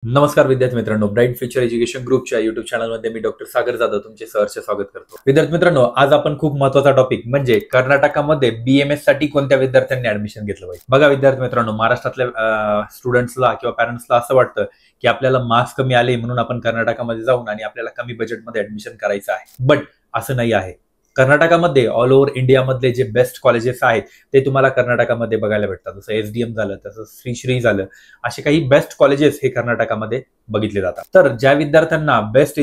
नमस्कार विद्यार्थी मित्रांनो, ब्राईट फ्युचर एज्युकेशन ग्रुपच्या युट्यूब चॅनलमध्ये मी डॉक्टर सागर जाधव तुमचे सहर्ष स्वागत करतो. विद्यार्थी मित्रांनो, आज आपण खूप महत्त्वाचा टॉपिक म्हणजे कर्नाटकामध्ये बीएमएस साठी कोणत्या विद्यार्थ्यांनी ऍडमिशन घेतलं पाहिजे. बघा विद्यार्थी मित्रांनो, महाराष्ट्रातल्या स्टुडंट्सला किंवा पॅरेंट्सला असं वाटतं की आपल्याला मार्क्स कमी आले म्हणून आपण कर्नाटकामध्ये जाऊन आणि आपल्याला कमी बजेटमध्ये ऍडमिशन करायचं आहे. बट असं नाही आहे. कर्नाटकामध्ये ऑल ओव्हर इंडियामधले जे बेस्ट कॉलेजेस आहेत ते तुम्हाला कर्नाटकामध्ये बघायला भेटतात. जसं एसडीएम झालं, तसं श्री झालं, असे काही बेस्ट कॉलेजेस हे कर्नाटकामध्ये बघितले जातात. तर ज्या विद्यार्थ्यांना बेस्ट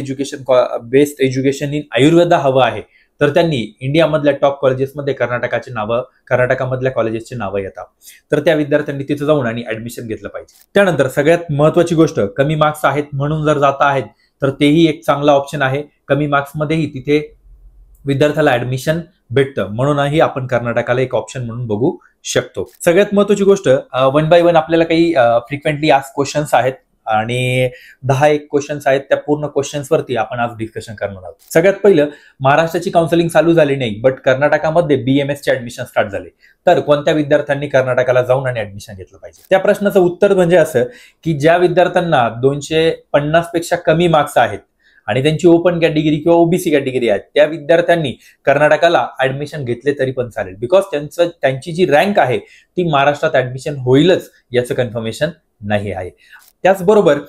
एज्युकेशन इन आयुर्वेदा हवं आहे तर त्यांनी इंडियामधल्या टॉप कॉलेजेसमध्ये कर्नाटकामधल्या कॉलेजेसची नावं येतात. तर त्या विद्यार्थ्यांनी तिथे जाऊन आणि ऍडमिशन घेतलं पाहिजे. त्यानंतर सगळ्यात महत्वाची गोष्ट, कमी मार्क्स आहेत म्हणून जर जात आहेत तर तेही एक चांगला ऑप्शन आहे. कमी मार्क्समध्येही तिथे विद्यार्थ्याला ऍडमिशन भेटतं, म्हणूनही आपण कर्नाटकाला एक ऑप्शन म्हणून बघू शकतो. सगळ्यात महत्वाची गोष्ट, वन बाय वन आपल्याला काही फ्रिक्वेंटली आस्क क्वेश्चन्स आहेत आणि 10 क्वेश्चन्स आहेत. त्या पूर्ण क्वेश्चन्स वरती आपण आज डिस्कशन करणार आहोत. सगळ्यात पहिलं, महाराष्ट्राची काउन्सिलिंग चालू झाली नाही बट कर्नाटकामध्ये बीएमएस चे ऍडमिशन स्टार्ट झाले, तर कोणत्या विद्यार्थ्यांनी कर्नाटकाला जाऊन आणि ऍडमिशन घेतलं पाहिजे. त्या प्रश्नाचं उत्तर म्हणजे असं की ज्या विद्यार्थ्यांना 250 पेक्षा कमी मार्क्स आहेत आणि त्यांची ओपन कॅटेगरी किंवा ओबीसी कॅटेगरी आहे त्या विद्यार्थ्यांनी कर्नाटकाला ऍडमिशन घेतले तरी पण चालेल. बिकॉज त्यांची जी रँक आहे ती महाराष्ट्रात ऍडमिशन होईलच याचं कन्फर्मेशन नाही आहे. त्याचबरोबर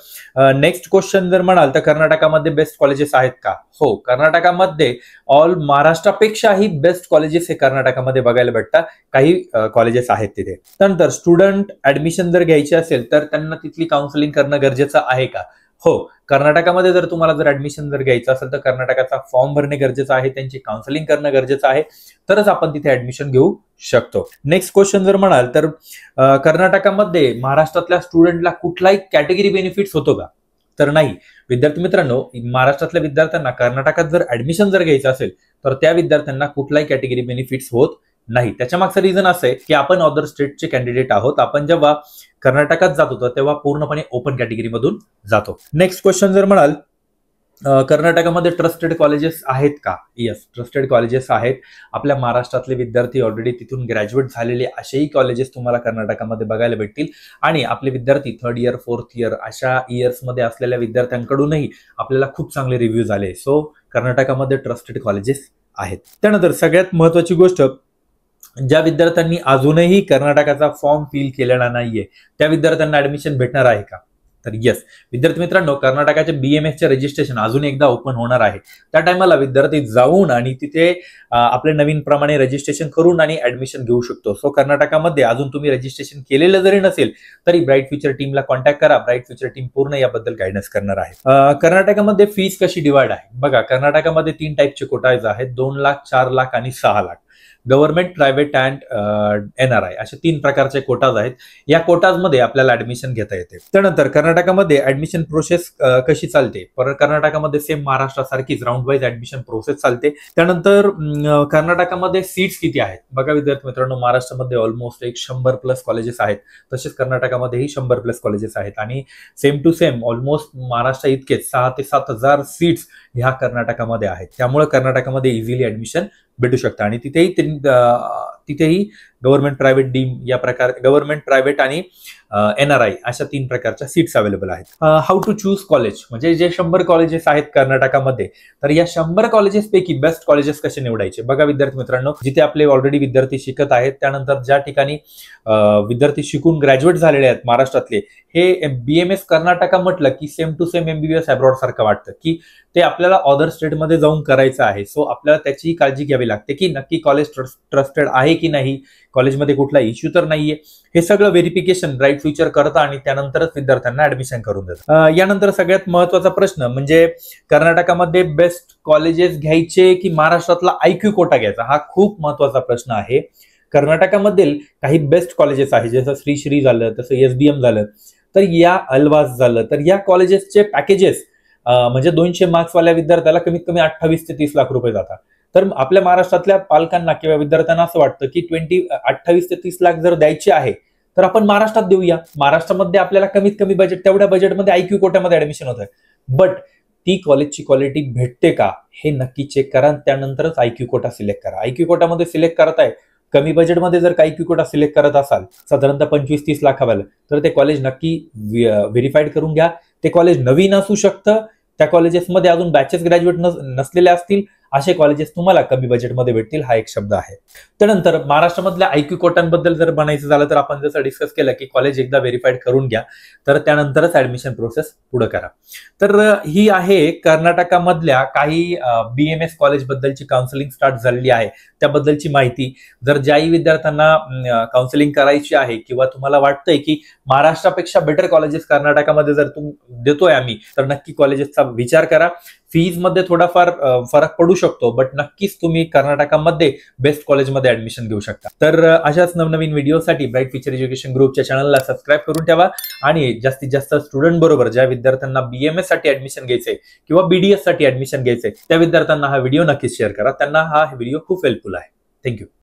नेक्स्ट क्वेश्चन जर म्हणाल तर कर्नाटकामध्ये बेस्ट कॉलेजेस आहेत का? हो, कर्नाटकामध्ये ऑल महाराष्ट्रापेक्षाही बेस्ट कॉलेजेस हे कर्नाटकामध्ये बघायला भेटतात. काही कॉलेजेस आहेत तिथे. त्यानंतर स्टुडंट ऍडमिशन जर घ्यायचे असेल तर त्यांना तिथली काउन्सिलिंग करणं गरजेचं आहे का? हो, कर्नाटकामध्ये जर तुम्हाला ऍडमिशन घ्यायचं असेल तर कर्नाटकाचा फॉर्म भरणे गरजेचं आहे, त्यांची काउन्सिलिंग करणं गरजेचं आहे, तरच आपण तिथे ऍडमिशन घेऊ शकतो. नेक्स्ट क्वेश्चन जर म्हणाल तर कर्नाटकामध्ये महाराष्ट्रातल्या स्टुडंटला कुठलाही कॅटेगरी बेनिफिट्स होतो का? तर नाही. विद्यार्थी मित्रांनो, महाराष्ट्रातल्या विद्यार्थ्यांना कर्नाटकात जर ऍडमिशन घ्यायचं असेल तर त्या विद्यार्थ्यांना कुठलाही कॅटेगरी बेनिफिट्स होत नाही. त्याच्या मागचं रिझन असं आहे की आपण अदर स्टेटचे कॅन्डिडेट आहोत. आपण जेव्हा कर्नाटकात जात होतो तेव्हा पूर्णपणे ओपन कॅटेगरी मधून जातो. नेक्स्ट क्वेश्चन जर म्हणाल, कर्नाटकामध्ये ट्रस्टेड कॉलेजेस आहेत का? येस, ट्रस्टेड कॉलेजेस आहेत. आपल्या महाराष्ट्रातले विद्यार्थी ऑलरेडी तिथून ग्रॅज्युएट झालेले असेही कॉलेजेस तुम्हाला कर्नाटकामध्ये बघायला भेटतील आणि आपले विद्यार्थी 3rd इयर 4th इयर अशा इयर्समध्ये असलेल्या विद्यार्थ्यांकडूनही आपल्याला खूप चांगले रिव्ह्यूज आले. सो कर्नाटकामध्ये ट्रस्टेड कॉलेजेस आहेत. त्यानंतर सगळ्यात महत्वाची गोष्ट, ज्या विद्यार्थ्यांनी अजूनही कर्नाटकाचा फॉर्म फिल केलेला नाहीये त्या विद्यार्थ्यांना ऍडमिशन भेटणार आहे का? तर येस विद्यार्थी मित्रांनो, कर्नाटकाचे बीएमएसचे रजिस्ट्रेशन अजून एकदा ओपन होणार आहे. त्या टायमाला विद्यार्थी जाऊन आणि तिथे आपले नवीन प्रमाणे रजिस्ट्रेशन करून आणि ऍडमिशन घेऊ शकतो. सो कर्नाटकामध्ये अजून तुम्ही रजिस्ट्रेशन केलेलं जरी नसेल तरी ब्राईट फ्युचर टीमला कॉन्टॅक्ट करा. ब्राईट फ्युचर टीम पूर्ण याबद्दल गायडन्स करणार आहे. कर्नाटकामध्ये फीस कशी डिवाइड आहे? बघा, कर्नाटकामध्ये 3 टाईपचे कोटाज आहेत, 2 लाख, 4 लाख आणि 6 lakh. Government, private and NRI असे 3 प्रकारचे कोटाज आहेत. या कोटाजमध्ये आपल्याला ऍडमिशन घेता येते. त्यानंतर कर्नाटकामध्ये ऍडमिशन प्रोसेस कशी चालते? कर्नाटकामध्ये सेम महाराष्ट्रासारखीच राऊंड वाईज ऍडमिशन प्रोसेस चालते. त्यानंतर कर्नाटकामध्ये सीट्स किती आहेत? बघा विद्यार्थी मित्रांनो, महाराष्ट्रामध्ये ऑलमोस्ट 100+ कॉलेजेस आहेत, तसेच कर्नाटकामध्येही 100+ कॉलेजेस आहेत आणि same to same almost Maharashtra इतकेच 6,000 ते 7,000 सीट्स ह्या कर्नाटकामध्ये आहेत. त्यामुळे कर्नाटकामध्ये इझिली ऍडमिशन भेटू शकतं आणि तिथेही गव्हर्नमेंट, प्रायव्हेट डीम या प्रकार गव्हर्नमेंट, प्रायव्हेट आणि एनआरआय अशा 3 प्रकारच्या सीट्स अवेलेबल आहेत. हाऊ टू चूज कॉलेज, म्हणजे जे 100 कॉलेजेस आहेत कर्नाटकामध्ये, तर या 100 कॉलेजेस पैकी बेस्ट कॉलेजेस कसे निवडायचे? बघा विद्यार्थी मित्रांनो, जिथे आपले ऑलरेडी विद्यार्थी शिकत आहेत, त्यानंतर ज्या ठिकाणी विद्यार्थी शिकून ग्रॅज्युएट झालेले आहेत महाराष्ट्रातले, हे बीएमएस कर्नाटका म्हटलं की same to same MBBS abroad सारखं वाटतं की ते आपल्याला अदर स्टेटमध्ये जाऊन करायचं आहे. सो आपल्याला त्याची काळजी घ्यावी लागते की नक्की कॉलेज ट्रस्टेड आहे की नाही, कॉलेजमध्ये कुठला इश्यू तर नाहीये. हे सगळं व्हेरिफिकेशन ब्राईट फ्युचर करतं आणि त्यानंतरच विद्यार्थ्यांना ऍडमिशन करून देतं. यानंतर सगळ्यात महत्वाचा प्रश्न म्हणजे कर्नाटकामध्ये बेस्ट कॉलेजेस घ्यायचे की महाराष्ट्रातला आयक्यू कोटा घ्यायचा? हा खूप महत्वाचा प्रश्न आहे. कर्नाटकामधील काही बेस्ट कॉलेजेस आहेत, जसं श्री झालं, तसं एसडीएम झालं, तर या अल्वास झालं, तर या कॉलेजेसचे पॅकेजेस म्हणजे 200 मार्क्सवाल्या विद्यार्थ्याला कमीत कमी 28 ते 30 लाख रुपये जातात. तर आपल्या महाराष्ट्रातल्या पालकांना किंवा विद्यार्थ्यांना असं वाटतं की 28 ते 30 लाख जर द्यायचे आहे तर आपण महाराष्ट्रात देऊया. महाराष्ट्रामध्ये आपल्याला कमीत कमी बजेट, तेवढ्या बजेटमध्ये आयक्यू कोट्यामध्ये ऍडमिशन होत आहे. बट ती कॉलेजची क्वालिटी भेटते का हे नक्की चेक करा, त्यानंतरच आयक्यू कोटा सिलेक्ट करा. आयक्यू कोटामध्ये सिलेक्ट करताय कमी बजेटमध्ये जर काही कोटा सिलेक्ट करत असाल साधारणतः 25-30 लाखावाला, तर ते कॉलेज नक्की व्हेरीफाईड करून घ्या. ते कॉलेज नवीन असू शकतं, त्या कॉलेजेसमध्ये अजून बॅचेस ग्रॅज्युएट नसलेले असतील, असे कॉलेजेस तुम्हाला कमी बजेटमध्ये भेटतील, हा एक शब्द आहे. त्यानंतर महाराष्ट्रामधल्या आयक्यू कोटांबद्दल जर म्हणायचं झालं तर आपण जसं डिस्कस केलं की कॉलेज एकदा व्हेरीफाईड करून घ्या, तर त्यानंतरच ऍडमिशन प्रोसेस पुढे करा. तर ही आहे कर्नाटकामधल्या काही BMS कॉलेज बद्दलची काउन्सिलिंग स्टार्ट झालेली आहे त्याबद्दलची माहिती. जर ज्याही विद्यार्थ्यांना काउन्सिलिंग करायची आहे किंवा तुम्हाला वाटतंय की महाराष्ट्रापेक्षा बेटर कॉलेजेस कर्नाटकामध्ये जर देतोय आम्ही, तर नक्की कॉलेजेसचा विचार करा. फीज मध्ये थोडाफार फरक पडू शकतो, बट नक्कीच तुम्ही कर्नाटकामध्ये बेस्ट कॉलेजमध्ये ऍडमिशन घेऊ शकता. तर अशाच नवनवीन व्हिडिओसाठी ब्राईट फ्युचर एज्युकेशन ग्रुपच्या चॅनलला सबस्क्राईब करून ठेवा आणि जास्तीत जास्त स्टुडंट बरोबर ज्या विद्यार्थ्यांना BMS साठी ऍडमिशन घ्यायचंय किंवा BDS साठी ऍडमिशन घ्यायचंय त्या विद्यार्थ्यांना हा व्हिडिओ नक्कीच शेअर करा. त्यांना हा व्हिडिओ खूप हेल्पफुल आहे. थँक्यू.